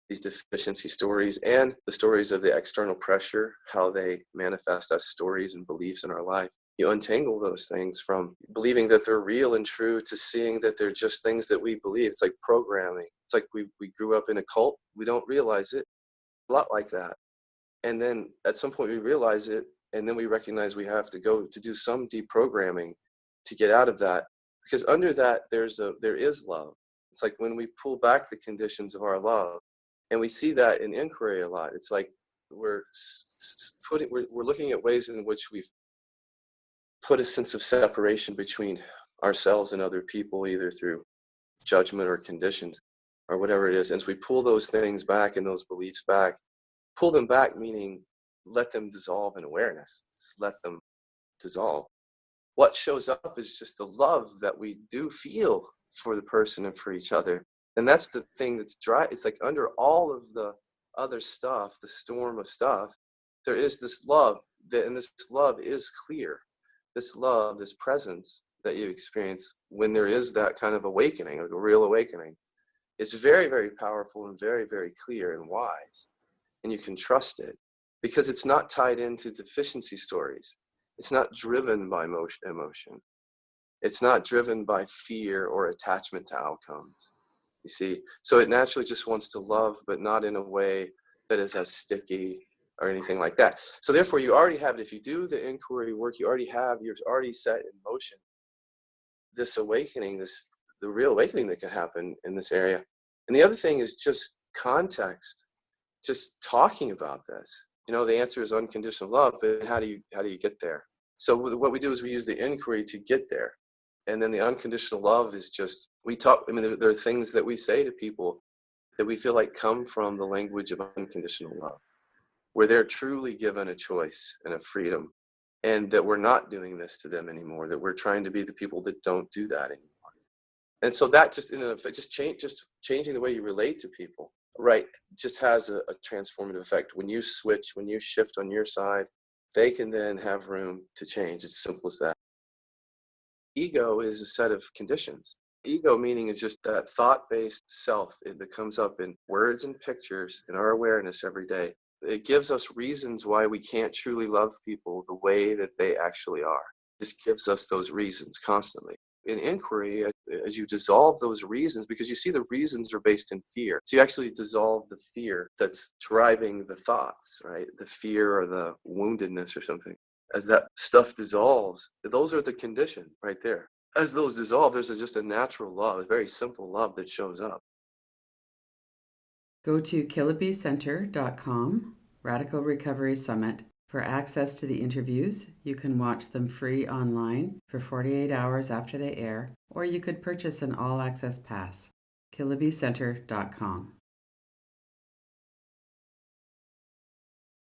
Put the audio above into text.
these deficiency stories and the stories of the external pressure, how they manifest as stories and beliefs in our life. You untangle those things from believing that they're real and true to seeing that they're just things that we believe. It's like programming. It's like we grew up in a cult. We don't realize it. A lot like that. And then at some point we realize it, and then we recognize we have to go to do some deprogramming to get out of that. Because under that, there is love. It's like when we pull back the conditions of our love, and we see that in inquiry a lot. It's like we're looking at ways in which we've put a sense of separation between ourselves and other people, either through judgment or conditions or whatever it is. And as we pull those things back and those beliefs back, pull them back, meaning let them dissolve in awareness. Just let them dissolve. What shows up is just the love that we do feel for the person and for each other. And that's the thing that's dry. It's like under all of the other stuff, the storm of stuff, there is this love and this love is clear. This love, this presence that you experience when there is that kind of awakening, like a real awakening, is very, very powerful and very, very clear and wise. And you can trust it because it's not tied into deficiency stories. It's not driven by emotion. It's not driven by fear or attachment to outcomes. You see, so it naturally just wants to love, but not in a way that is as sticky or anything like that. So therefore, you already have it. If you do the inquiry work, you're already set in motion this awakening, the real awakening that can happen in this area. And the other thing is just context, just talking about this. The answer is unconditional love, but how do you get there? So what we do is we use the inquiry to get there. And then the unconditional love is just, there are things that we say to people that we feel like come from the language of unconditional love, where they're truly given a choice and a freedom, and that we're not doing this to them anymore, that we're trying to be the people that don't do that anymore. And so that just in effect, just changing the way you relate to people, right, just has a transformative effect. When you switch, when you shift on your side, they can then have room to change. It's simple as that. Ego is a set of conditions. Ego meaning is just that thought-based self that comes up in words and pictures in our awareness every day. It gives us reasons why we can't truly love people the way that they actually are. This gives us those reasons constantly. In inquiry, as you dissolve those reasons, because you see the reasons are based in fear. So you actually dissolve the fear that's driving the thoughts, right? The fear or the woundedness or something. As that stuff dissolves, those are the condition right there. As those dissolve, there's just a natural love, a very simple love that shows up. Go to KillabeeCenter.com, Radical Recovery Summit, for access to the interviews. You can watch them free online for 48 hours after they air, or you could purchase an all-access pass. KillabeeCenter.com.